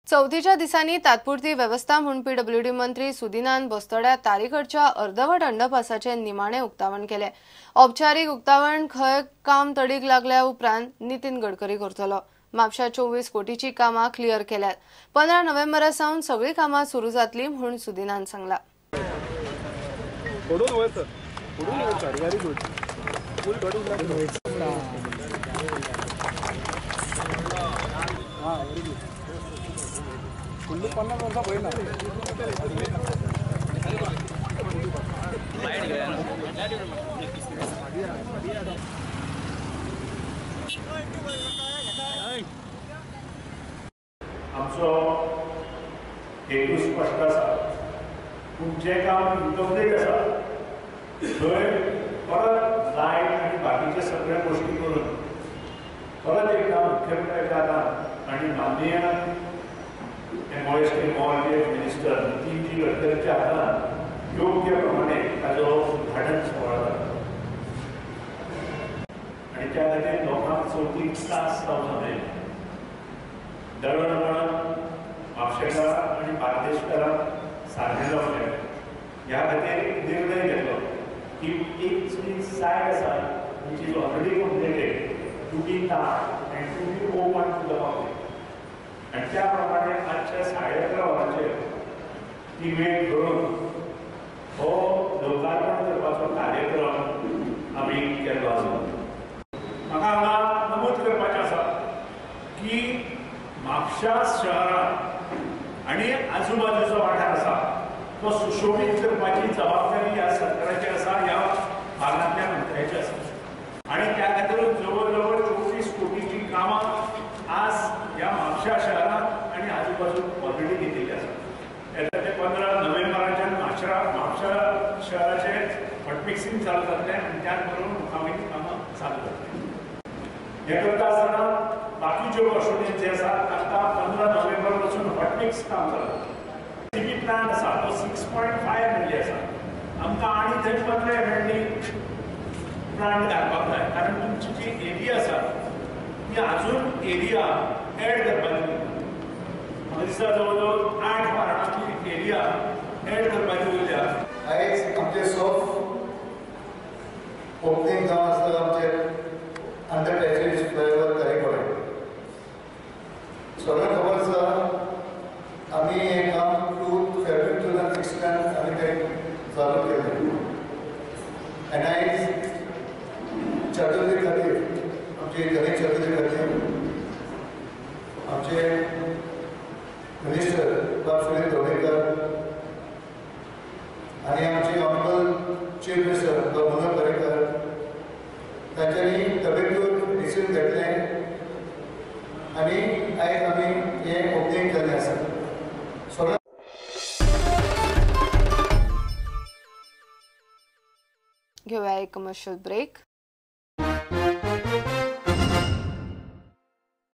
चौथीच्या दिसांनी तात्पुरती व्यवस्था म्हणून पीडब्ल्यूडी मंत्री सुदिनान बस्तोड्या तारीखडच्या अर्धवट अंडरपासाचे निमाणे उक्तावण केले। औपचारिक उक्तावण खंय काम तडीक लागल्या उपरांत नितीन गडकरी करतलो। म्हापशा 24 कोटीची कामां क्लियर केल्यात। 15 नोव्हेंबरा सावन सगळी कामां सुरू जातली म्हणून सुदिनान सांगला। आमचो हेतू स्पष्ट आसा, पूण जें काम इनकम्प्लीट आसा थंय परत लायट आनी बाकीचे सगळे गोश्टी करून परत एकदा मुख्यमंत्र्याच्या हातान आनी माननीय एमओएसटी मिनिस्टर नितीन गडकरीच्या हातान योग्य प्रमाणे ताजो उद्घाटन सोहळो जाता आनी त्या खातीर लोकांक चवथीक त्रास जावचो न्हय। दळणवळण म्हापशेकार आनी बार्देशकारांक सारकें जावचें ह्या खातीर निर्णय घेतलो की एक जी सायट आसा which is already completed to be start and to be open to the public. आणि त्या प्रमाणे आजच्या 11:30 वरांचेर ती वेळ धरून हो लोकार्पण करपाचो कार्यक्रम आमी केल्लो आसा। म्हाका हांगा नमूद करपाचें आसा की म्हापशा शहरांत आनी आजूबाजूचो वाठार आसा तो सुशोभीत करपाची जबाबदारी ह्या सरकाराची आसा, ह्या भागांतल्या मंत्र्याची आसा आनी त्या खातीर जवळ जवळ 24 कोटीची कामां आज ह्या म्हापशा शहरांत आनी आजूबाजूक ऑलरेडी घेतिल्ली आसा। येता ते 15 नोव्हेंबराच्यान म्हापशा शहराचे हॉटमिक्सिंग चालू जातलें आनी त्याच बरोबर मुखावेली कामां चालू जातलीं। हे करता आसतना बाकीच्यो गोश्टी जे आसा आतां 15 नोव्हेंबर पासून हॉटमिक्स काम जाता। सीबी प्लांट आसा तो 6.5 मिली आसा। आमकां आनी थंय 15 मिली प्लांट घालपाक जाय, कारण तुमची जी एरिया आसा ती आजून एरिया एड करपाची। म्हाका दिसता जवळ जवळ 8 वारांची एरिया एड करपाची उरल्या। आयज आमचे सॉफ ओपनिंग जावन आसता आमचे अंडर टॅचेस फ्लायओवर तरेकवाडे। सगळ्यांक खबर आसा आमी हें काम फेब्रुवारी 2016 आमी तें चालू केलें आनी आयज चतुर्थी खातीर आमचे गणेश चतुर्थी खातीर आमचे मिनिस्टर सुनील ढवळीकर आनी आमचे honourable chief minister Manohar Parrikar तांच्यांनी तबेकून डिसिजन घेतलें आनी आयज आमी हें ओपनिंग केल्लें आसा। घेऊया एक कमर्शियल ब्रेक।